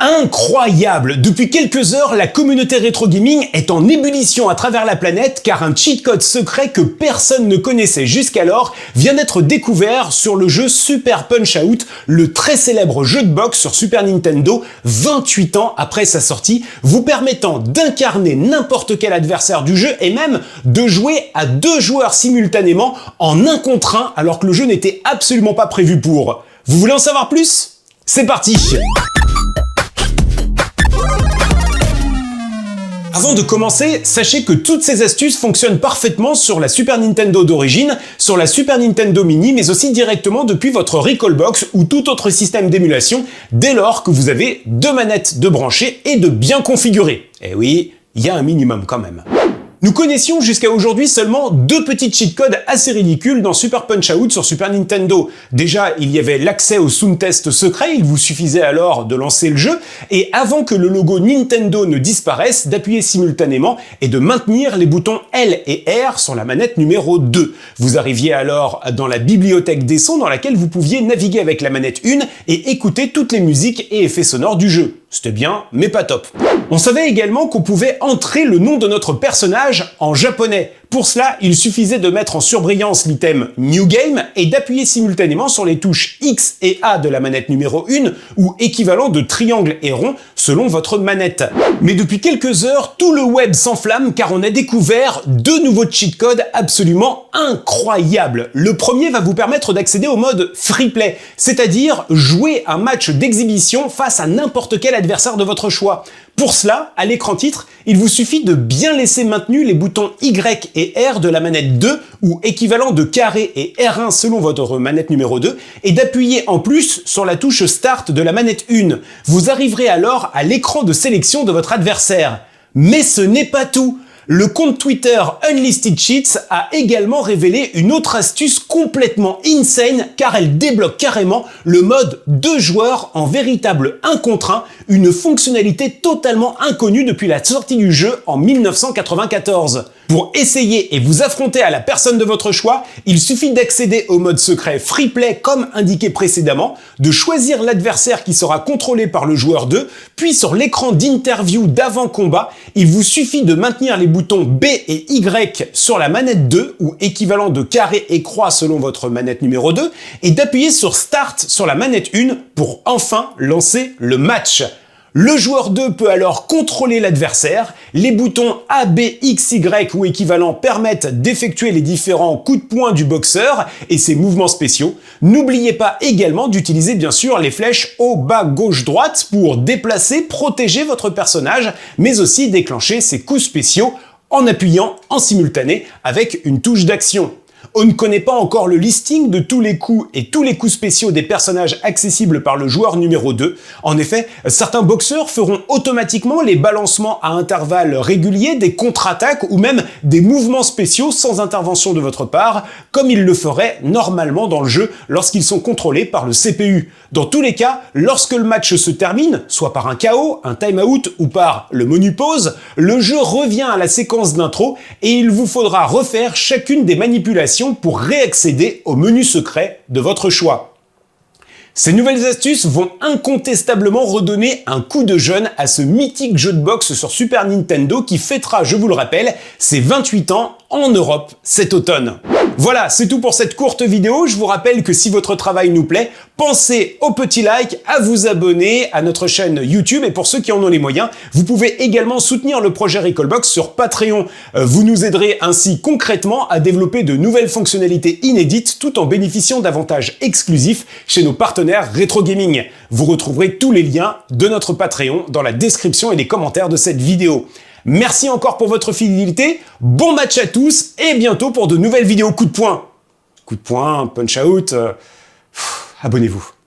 Incroyable! Depuis quelques heures, la communauté rétro gaming est en ébullition à travers la planète car un cheat code secret que personne ne connaissait jusqu'alors vient d'être découvert sur le jeu Super Punch-Out, le très célèbre jeu de boxe sur Super Nintendo 28 ans après sa sortie, vous permettant d'incarner n'importe quel adversaire du jeu et même de jouer à 2 joueurs simultanément en 1 contre 1 alors que le jeu n'était absolument pas prévu pour. Vous voulez en savoir plus? C'est parti! Avant de commencer, sachez que toutes ces astuces fonctionnent parfaitement sur la Super Nintendo d'origine, sur la Super Nintendo Mini, mais aussi directement depuis votre Recalbox ou tout autre système d'émulation, dès lors que vous avez 2 manettes de brancher et de bien configurer. Et oui, il y a un minimum quand même. Nous connaissions jusqu'à aujourd'hui seulement 2 petits cheat codes assez ridicules dans Super Punch-Out sur Super Nintendo. Déjà, il y avait l'accès au sound test secret, il vous suffisait alors de lancer le jeu, et avant que le logo Nintendo ne disparaisse, d'appuyer simultanément et de maintenir les boutons L et R sur la manette numéro 2. Vous arriviez alors dans la bibliothèque des sons dans laquelle vous pouviez naviguer avec la manette 1 et écouter toutes les musiques et effets sonores du jeu. C'était bien, mais pas top. On savait également qu'on pouvait entrer le nom de notre personnage en japonais. Pour cela, il suffisait de mettre en surbrillance l'item New Game et d'appuyer simultanément sur les touches X et A de la manette numéro 1 ou équivalent de triangle et rond selon votre manette. Mais depuis quelques heures, tout le web s'enflamme car on a découvert 2 nouveaux cheat codes absolument incroyables. Le premier va vous permettre d'accéder au mode free play, c'est-à-dire jouer un match d'exhibition face à n'importe quel adversaire de votre choix. Pour cela, à l'écran titre, il vous suffit de bien laisser maintenus les boutons Y et R de la manette 2, ou équivalent de carré et R1 selon votre manette numéro 2, et d'appuyer en plus sur la touche Start de la manette 1. Vous arriverez alors à l'écran de sélection de votre adversaire. Mais ce n'est pas tout! Le compte Twitter Unlisted Cheats a également révélé une autre astuce complètement insane car elle débloque carrément le mode 2 joueurs en véritable 1 contre 1, une fonctionnalité totalement inconnue depuis la sortie du jeu en 1994. Pour essayer et vous affronter à la personne de votre choix, il suffit d'accéder au mode secret Free Play comme indiqué précédemment, de choisir l'adversaire qui sera contrôlé par le joueur 2, puis sur l'écran d'interview d'avant-combat, il vous suffit de maintenir les boutons B et Y sur la manette 2, ou équivalent de carré et croix selon votre manette numéro 2, et d'appuyer sur Start sur la manette 1 pour enfin lancer le match. Le joueur 2 peut alors contrôler l'adversaire, les boutons A, B, X, Y ou équivalent permettent d'effectuer les différents coups de poing du boxeur et ses mouvements spéciaux. N'oubliez pas également d'utiliser bien sûr les flèches haut, bas, gauche, droite pour déplacer, protéger votre personnage, mais aussi déclencher ses coups spéciaux en appuyant en simultané avec une touche d'action. On ne connaît pas encore le listing de tous les coups et tous les coups spéciaux des personnages accessibles par le joueur numéro 2. En effet, certains boxeurs feront automatiquement les balancements à intervalles réguliers, des contre-attaques ou même des mouvements spéciaux sans intervention de votre part, comme ils le feraient normalement dans le jeu lorsqu'ils sont contrôlés par le CPU. Dans tous les cas, lorsque le match se termine, soit par un KO, un time-out ou par le menu pause, le jeu revient à la séquence d'intro et il vous faudra refaire chacune des manipulations pour réaccéder au menu secret de votre choix. Ces nouvelles astuces vont incontestablement redonner un coup de jeune à ce mythique jeu de boxe sur Super Nintendo qui fêtera, je vous le rappelle, ses 28 ans en Europe cet automne. Voilà, c'est tout pour cette courte vidéo. Je vous rappelle que si votre travail nous plaît, pensez au petit like, à vous abonner à notre chaîne YouTube et pour ceux qui en ont les moyens, vous pouvez également soutenir le projet Recalbox sur Patreon. Vous nous aiderez ainsi concrètement à développer de nouvelles fonctionnalités inédites tout en bénéficiant d'avantages exclusifs chez nos partenaires Retro Gaming. Vous retrouverez tous les liens de notre Patreon dans la description et les commentaires de cette vidéo. Merci encore pour votre fidélité, bon match à tous et bientôt pour de nouvelles vidéos coup de poing. Coup de poing, punch out, abonnez-vous.